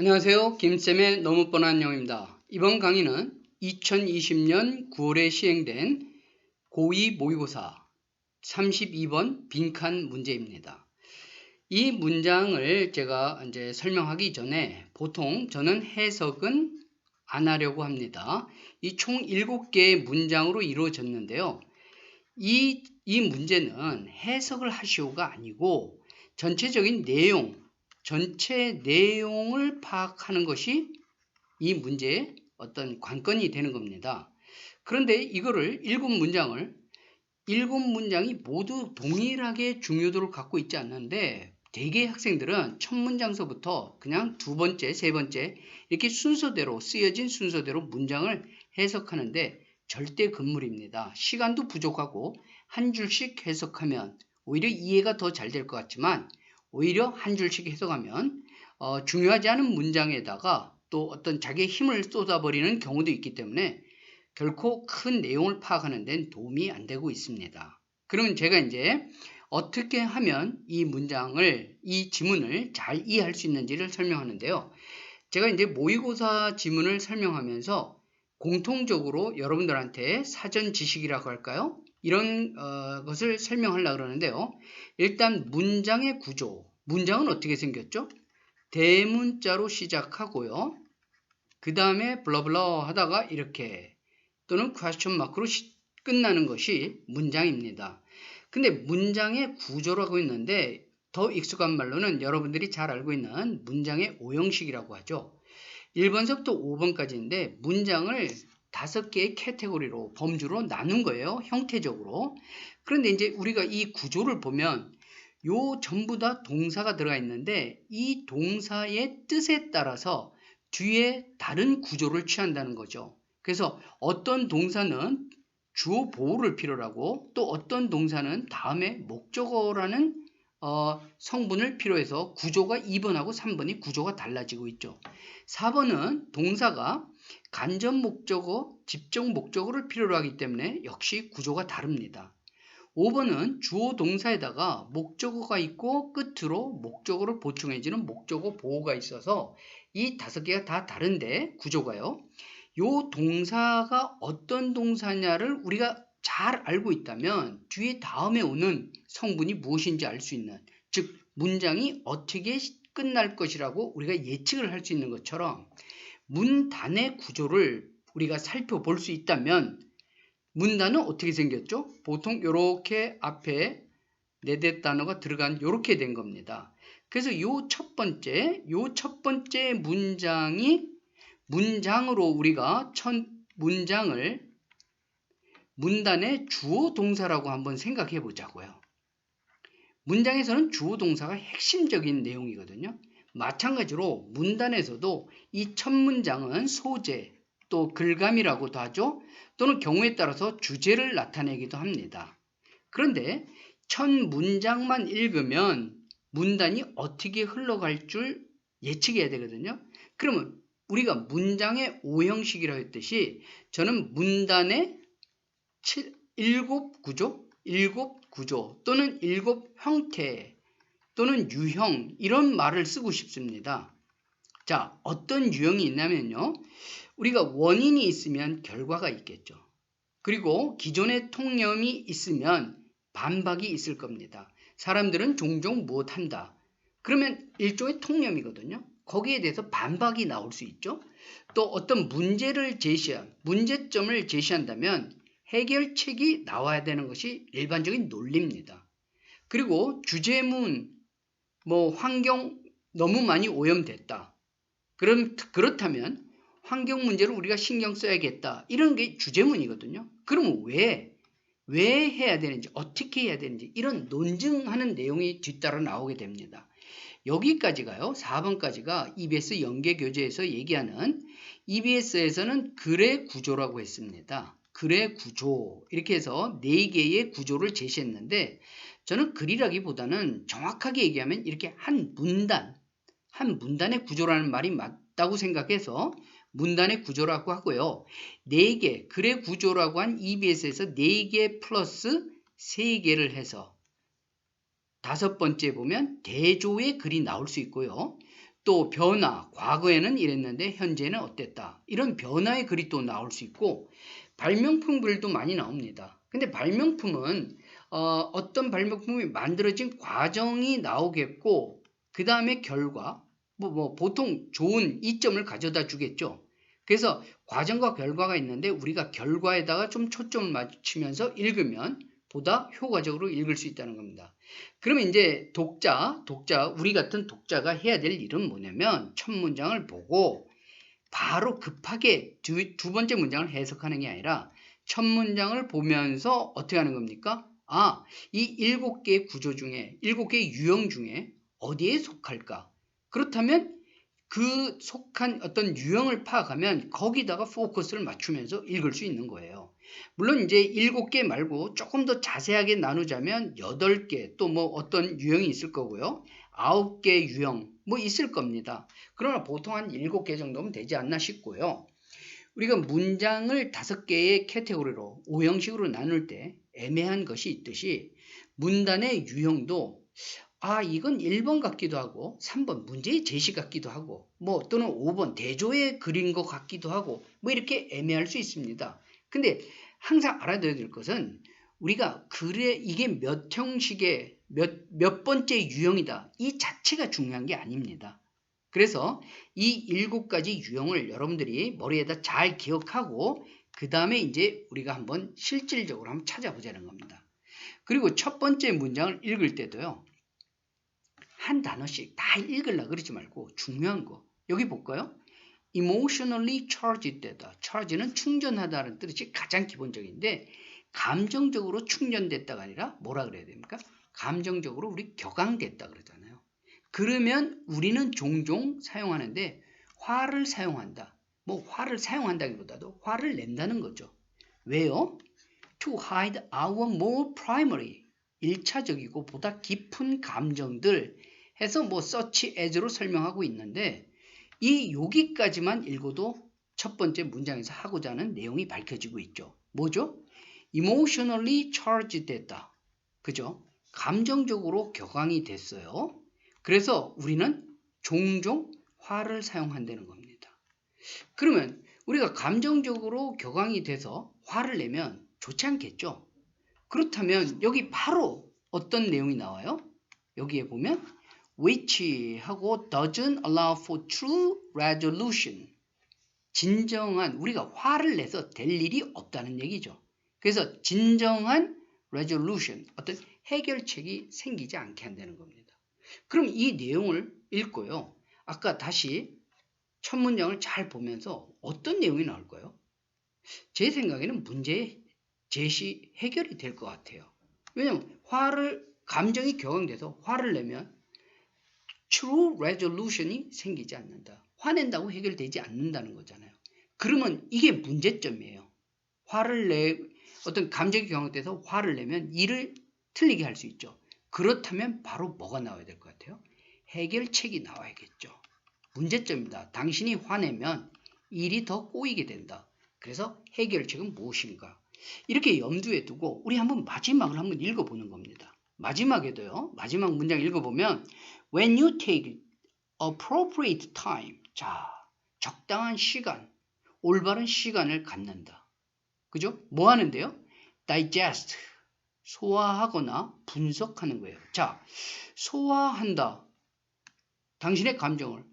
안녕하세요. 김쌤의 너무 뻔한 영어입니다. 이번 강의는 2020년 9월에 시행된 고2 모의고사 32번 빈칸 문제입니다. 이 문장을 제가 이제 설명하기 전에 보통 저는 해석은 안 하려고 합니다. 이 총 7개의 문장으로 이루어졌는데요. 이 문제는 해석을 하시오가 아니고 전체적인 전체 내용을 파악하는 것이 이 문제의 어떤 관건이 되는 겁니다. 그런데 이거를 7문장이 모두 동일하게 중요도를 갖고 있지 않는데 대개 학생들은 첫 문장서부터 그냥 두 번째, 세 번째 이렇게 쓰여진 순서대로 문장을 해석하는데 절대 금물입니다. 시간도 부족하고 한 줄씩 해석하면 오히려 이해가 더 잘 될 것 같지만 오히려 한 줄씩 해석하면 중요하지 않은 문장에다가 또 어떤 자기의 힘을 쏟아버리는 경우도 있기 때문에 결코 큰 내용을 파악하는 데는 도움이 안 되고 있습니다. 그러면 제가 이제 어떻게 하면 이 지문을 잘 이해할 수 있는지를 설명하는데요. 제가 이제 모의고사 지문을 설명하면서 공통적으로 여러분들한테 사전 지식이라고 할까요? 이런 것을 설명하려고 그러는데요. 일단 문장의 구조, 문장은 어떻게 생겼죠? 대문자로 시작하고요. 그 다음에 블러블러 하다가 이렇게 또는 퀘스천 마크로 끝나는 것이 문장입니다. 근데 문장의 구조라고 있는데 더 익숙한 말로는 여러분들이 잘 알고 있는 문장의 오형식이라고 하죠. 1번서부터 5번까지인데 문장을 5개의 카테고리로 범주로 나눈 거예요. 형태적으로. 그런데 이제 우리가 이 구조를 보면 요 전부 다 동사가 들어가 있는데 이 동사의 뜻에 따라서 뒤에 다른 구조를 취한다는 거죠. 그래서 어떤 동사는 주어 보호를 필요로 하고 또 어떤 동사는 다음에 목적어라는 성분을 필요해서 구조가 2번하고 3번이 구조가 달라지고 있죠. 4번은 동사가 간접 목적어, 집중 목적어를 필요로 하기 때문에 역시 구조가 다릅니다. 5번은 주어 동사에다가 목적어가 있고 끝으로 목적어를 보충해주는 목적어 보호가 있어서 이 5개가 다 다른데 구조가요. 요 동사가 어떤 동사냐를 우리가 잘 알고 있다면 뒤에 다음에 오는 성분이 무엇인지 알 수 있는, 즉 문장이 어떻게 끝날 것이라고 우리가 예측을 할 수 있는 것처럼 문단의 구조를 우리가 살펴볼 수 있다면 문단은 어떻게 생겼죠? 보통 이렇게 앞에 네댓 단어가 들어간 이렇게 된 겁니다. 그래서 요 첫 번째 문장으로 우리가 문단의 주어 동사라고 한번 생각해 보자고요. 문장에서는 주어 동사가 핵심적인 내용이거든요. 마찬가지로 문단에서도 이 첫 문장은 소재, 또 글감이라고도 하죠. 또는 경우에 따라서 주제를 나타내기도 합니다. 그런데 첫 문장만 읽으면 문단이 어떻게 흘러갈 줄 예측해야 되거든요. 그러면 우리가 문장의 오형식이라고 했듯이 저는 문단의 7구조 또는 7형태 또는 유형 이런 말을 쓰고 싶습니다. 자, 어떤 유형이 있냐면요. 우리가 원인이 있으면 결과가 있겠죠. 그리고 기존의 통념이 있으면 반박이 있을 겁니다. 사람들은 종종 무엇한다. 그러면 일종의 통념이거든요. 거기에 대해서 반박이 나올 수 있죠. 또 어떤 문제점을 제시한다면 해결책이 나와야 되는 것이 일반적인 논리입니다. 그리고 주제문, 환경 너무 많이 오염됐다. 그렇다면 환경 문제를 우리가 신경 써야겠다. 이런 게 주제문이거든요. 그러면 왜 해야 되는지, 어떻게 해야 되는지 이런 논증하는 내용이 뒤따라 나오게 됩니다. 여기까지가요. 4번까지가 EBS 연계교재에서 얘기하는 EBS에서는 글의 구조라고 했습니다. 글의 구조 이렇게 해서 4개의 구조를 제시했는데 저는 글이라기보다는 정확하게 얘기하면 이렇게 한 문단의 구조라는 말이 맞다고 생각해서 문단의 구조라고 하고요. 4개, 글의 구조라고 한 EBS에서 4개 플러스 3개를 해서 5번째 보면 대조의 글이 나올 수 있고요. 또 변화, 과거에는 이랬는데 현재는 어땠다. 이런 변화의 글이 또 나올 수 있고 발명품 글도 많이 나옵니다. 근데 발명품은 어떤 발명품이 만들어진 과정이 나오겠고 그 다음에 결과, 보통 좋은 이점을 가져다 주겠죠. 그래서 과정과 결과가 있는데 우리가 결과에다가 좀 초점을 맞추면서 읽으면 보다 효과적으로 읽을 수 있다는 겁니다. 그러면 이제 독자, 우리 같은 독자가 해야 될 일은 뭐냐면 첫 문장을 보고 바로 급하게 두 번째 문장을 해석하는 게 아니라 첫 문장을 보면서 어떻게 하는 겁니까? 이 7개의 구조 중에 7개의 유형 중에 어디에 속할까? 그렇다면 그 속한 어떤 유형을 파악하면 거기다가 포커스를 맞추면서 읽을 수 있는 거예요. 물론 이제 7개 말고 조금 더 자세하게 나누자면 8개 또 뭐 어떤 유형이 있을 거고요. 9개 유형 뭐 있을 겁니다. 그러나 보통 한 7개 정도면 되지 않나 싶고요. 우리가 문장을 5개의 카테고리로 5형식으로 나눌 때 애매한 것이 있듯이 문단의 유형도 이건 1번 같기도 하고 3번 문제의 제시 같기도 하고 뭐 또는 5번 대조에 그린 것 같기도 하고 뭐 이렇게 애매할 수 있습니다. 근데 항상 알아둬야 될 것은 우리가 글에 이게 몇 형식의 몇 번째 유형이다 이 자체가 중요한 게 아닙니다. 그래서 이 7가지 유형을 여러분들이 머리에다 잘 기억하고 그 다음에 이제 우리가 한번 실질적으로 한번 찾아보자는 겁니다. 그리고 첫 번째 문장을 읽을 때도요. 한 단어씩 다 읽으려고 그러지 말고 중요한 거 여기 볼까요? emotionally charged 되다. charge는 충전하다는 뜻이 가장 기본적인데 감정적으로 충전됐다가 아니라 뭐라 그래야 됩니까? 감정적으로 우리 격앙됐다 그러잖아요. 그러면 우리는 종종 사용하는데 화를 사용한다. 뭐 화를 사용한다기보다도 화를 낸다는 거죠. 왜요? To hide our more primary 1차적이고 보다 깊은 감정들 해서 뭐 such as로 설명하고 있는데 이 여기까지만 읽어도 첫 번째 문장에서 하고자 하는 내용이 밝혀지고 있죠. 뭐죠? emotionally charged 됐다. 그죠? 감정적으로 격앙이 됐어요. 그래서 우리는 종종 화를 사용한다는 겁니다. 그러면 우리가 감정적으로 격앙이 돼서 화를 내면 좋지 않겠죠? 그렇다면 여기 바로 어떤 내용이 나와요? 여기에 보면 which 하고 doesn't allow for true resolution. 진정한 우리가 화를 내서 될 일이 없다는 얘기죠. 그래서 진정한 resolution, 어떤 해결책이 생기지 않게 한다는 겁니다. 그럼 이 내용을 읽고요. 아까 다시 첫 문장을 잘 보면서 어떤 내용이 나올까요? 제 생각에는 문제 제시 해결이 될 것 같아요. 왜냐하면 감정이 격앙돼서 화를 내면 true resolution이 생기지 않는다. 화낸다고 해결되지 않는다는 거잖아요. 그러면 이게 문제점이에요. 어떤 감정이 격앙돼서 화를 내면 일을 틀리게 할 수 있죠. 그렇다면 바로 뭐가 나와야 될 것 같아요? 해결책이 나와야겠죠. 문제점입니다. 당신이 화내면 일이 더 꼬이게 된다. 그래서 해결책은 무엇인가? 이렇게 염두에 두고 우리 마지막을 한번 읽어보는 겁니다. 마지막에도요. 마지막 문장 읽어보면 When you take appropriate time. 자, 적당한 시간, 올바른 시간을 갖는다. 그죠? 뭐 하는데요? digest, 소화하거나 분석하는 거예요. 자, 소화한다. 당신의 감정을.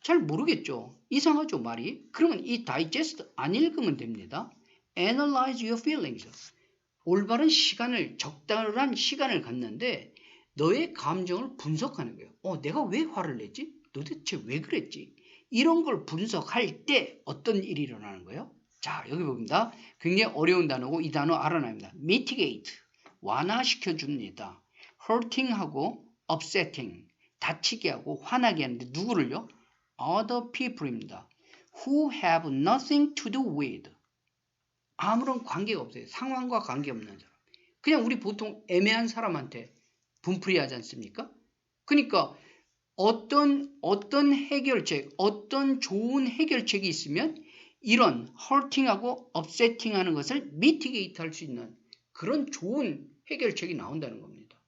잘 모르겠죠? 이상하죠, 말이? 그러면 이 digest 안 읽으면 됩니다. analyze your feelings. 올바른 시간을, 적당한 시간을 갖는데 너의 감정을 분석하는 거예요. 내가 왜 화를 냈지? 도대체 왜 그랬지? 이런 걸 분석할 때 어떤 일이 일어나는 거예요? 자, 여기 봅니다. 굉장히 어려운 단어고 이 단어 알아냅니다. mitigate, 완화시켜 줍니다. hurting하고 upsetting, 다치게 하고 화나게 하는데 누구를요? other people입니다. who have nothing to do with. 아무런 관계가 없어요. 상황과 관계없는 사람. 그냥 우리 보통 애매한 사람한테 분풀이하지 않습니까? 그러니까 어떤 해결책, 어떤 좋은 해결책이 있으면 이런 hurting하고 upsetting하는 것을 mitigate 할 수 있는 그런 좋은 해결책이 나온다는 겁니다.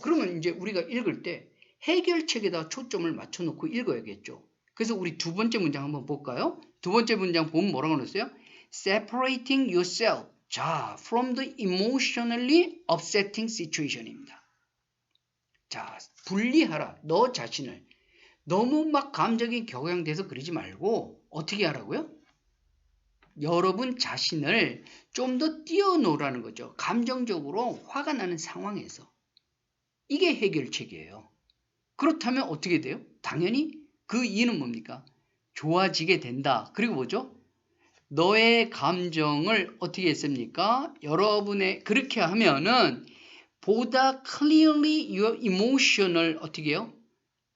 그러면 이제 우리가 읽을 때 해결책에다 초점을 맞춰놓고 읽어야겠죠. 그래서 우리 두 번째 문장 한번 볼까요? 두 번째 문장 보면 뭐라고 그랬어요? Separating yourself, 자, from the emotionally upsetting situation입니다. 자, 분리하라. 너 자신을. 너무 막 감정이 격양돼서 그러지 말고 어떻게 하라고요? 여러분 자신을 좀 더 띄워놓으라는 거죠. 감정적으로 화가 나는 상황에서. 이게 해결책이에요. 그렇다면 어떻게 돼요? 당연히 그 이유는 뭡니까? 좋아지게 된다. 그리고 뭐죠? 너의 감정을 어떻게 했습니까? 여러분의 그렇게 하면은 보다 clearly your emotional 어떻게 해요?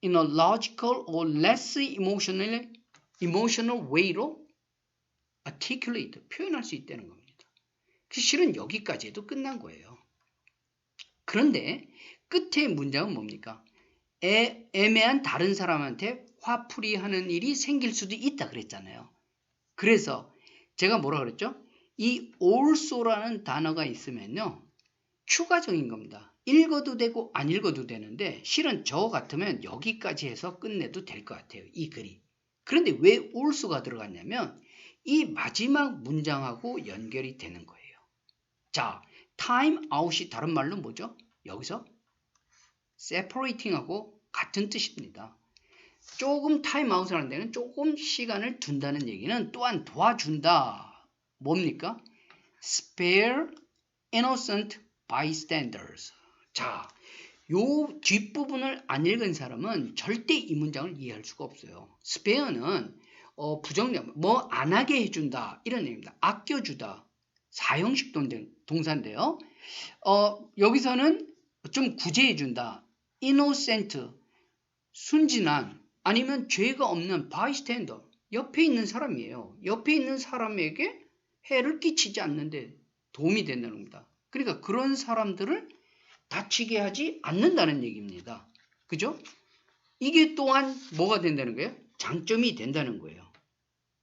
In a logical or less emotional way로 articulate, 표현할 수 있다는 겁니다. 실은 여기까지 해도 끝난 거예요. 그런데 끝의 문장은 뭡니까? 애매한 다른 사람한테 화풀이하는 일이 생길 수도 있다 그랬잖아요. 그래서 제가 뭐라 그랬죠? 이 also라는 단어가 있으면요. 추가적인 겁니다. 읽어도 되고 안 읽어도 되는데 실은 저 같으면 여기까지 해서 끝내도 될 것 같아요. 이 글이. 그런데 왜 also가 들어갔냐면 이 마지막 문장하고 연결이 되는 거예요. 자, time out이 다른 말로 뭐죠? 여기서 separating하고 같은 뜻입니다. 조금 time out을 하는 데는 조금 시간을 둔다는 얘기는 또한 도와준다. 뭡니까? spare innocent bystanders. 자, 요 뒷부분을 안 읽은 사람은 절대 이 문장을 이해할 수가 없어요. spare는 부정량, 뭐 안 하게 해준다 이런 얘기입니다. 아껴주다. 사형식 동사인데요. 여기서는 좀 구제해준다. innocent, 순진한, 아니면 죄가 없는 bystander, 옆에 있는 사람이에요. 옆에 있는 사람에게 해를 끼치지 않는데 도움이 된다는 겁니다. 그러니까 그런 사람들을 다치게 하지 않는다는 얘기입니다. 그죠? 이게 또한 뭐가 된다는 거예요? 장점이 된다는 거예요.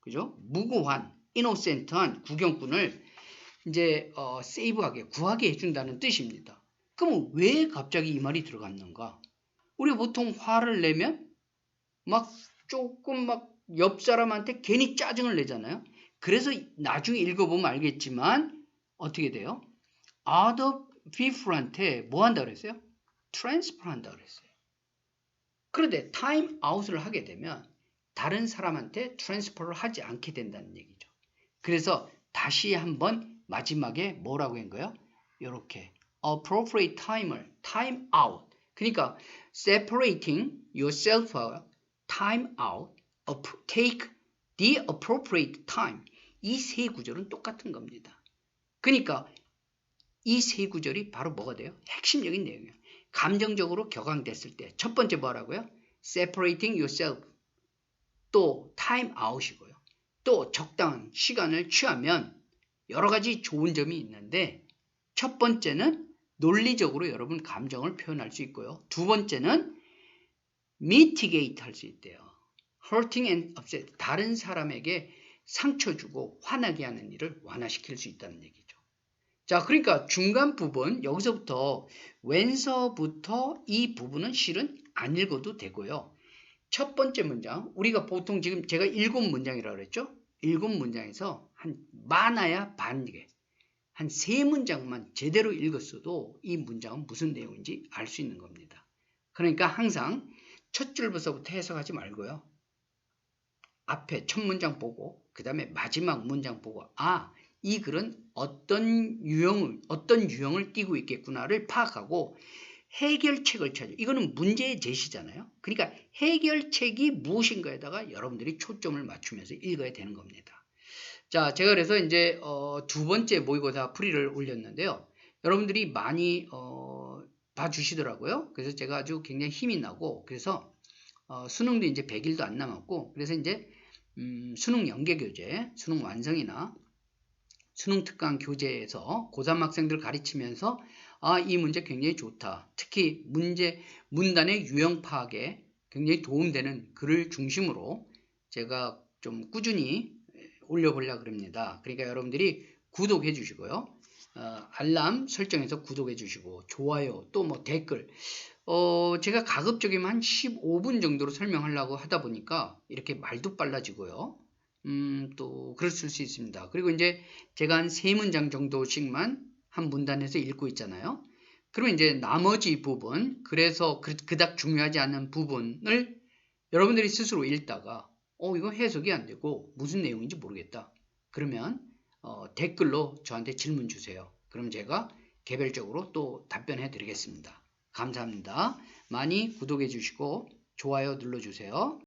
그죠? 무고한, 이노센트한 구경꾼을 이제 세이브하게, 구하게 해준다는 뜻입니다. 그럼 왜 갑자기 이 말이 들어갔는가? 우리 보통 화를 내면 막 조금 막 옆 사람한테 괜히 짜증을 내잖아요. 그래서 나중에 읽어보면 알겠지만 어떻게 돼요? other people한테 뭐 한다 그랬어요? transfer 한다 그랬어요. 그런데 time out을 하게 되면 다른 사람한테 transfer를 하지 않게 된다는 얘기죠. 그래서 다시 한번 마지막에 뭐라고 한 거예요? 이렇게 appropriate time을 time out. 그러니까 separating yourself, time out, take the appropriate time. 이 세 구절은 똑같은 겁니다. 그러니까 이 세 구절이 바로 뭐가 돼요? 핵심적인 내용이에요. 감정적으로 격앙됐을 때 첫 번째 뭐라고요? separating yourself. 또 time out이고요. 또 적당한 시간을 취하면 여러 가지 좋은 점이 있는데 첫 번째는 논리적으로 여러분 감정을 표현할 수 있고요. 두 번째는 mitigate 할 수 있대요. hurting and upset. 다른 사람에게 상처 주고 화나게 하는 일을 완화시킬 수 있다는 얘기죠. 자, 그러니까 중간 부분 여기서부터 when서부터 이 부분은 실은 안 읽어도 되고요. 첫 번째 문장, 우리가 보통 지금 제가 7문장이라고 그랬죠? 7문장에서 한 많아야 반 개, 한 3문장만 제대로 읽었어도 이 문장은 무슨 내용인지 알 수 있는 겁니다. 그러니까 항상 첫 줄부터부터 해석하지 말고요. 앞에 첫 문장 보고 그 다음에 마지막 문장 보고 이 글은 어떤 유형을 띠고 있겠구나를 파악하고 해결책을 찾아. 이거는 문제의 제시잖아요. 그러니까 해결책이 무엇인가에다가 여러분들이 초점을 맞추면서 읽어야 되는 겁니다. 자, 제가 그래서 이제 두 번째 모의고사 풀이를 올렸는데요. 여러분들이 많이 봐주시더라고요. 그래서 제가 아주 굉장히 힘이 나고 그래서 수능도 이제 100일도 안 남았고 그래서 이제 수능 연계교재, 수능 완성이나 수능 특강 교재에서 고3 학생들 가르치면서 이 문제 굉장히 좋다. 특히 문단의 유형 파악에 굉장히 도움되는 글을 중심으로 제가 좀 꾸준히 올려보려고 합니다. 그러니까 여러분들이 구독해 주시고요. 알람 설정해서 구독해 주시고 좋아요 또 뭐 댓글 제가 가급적이면 한 15분 정도로 설명하려고 하다 보니까 이렇게 말도 빨라지고요. 또 그랬을 수 있습니다. 그리고 이제 제가 한 3문장 정도씩만 한 문단에서 읽고 있잖아요. 그러면 이제 나머지 부분, 그래서 그닥 중요하지 않은 부분을 여러분들이 스스로 읽다가 이거 해석이 안 되고 무슨 내용인지 모르겠다. 그러면 댓글로 저한테 질문 주세요. 그럼 제가 개별적으로 또 답변해 드리겠습니다. 감사합니다. 많이 구독해 주시고 좋아요 눌러 주세요.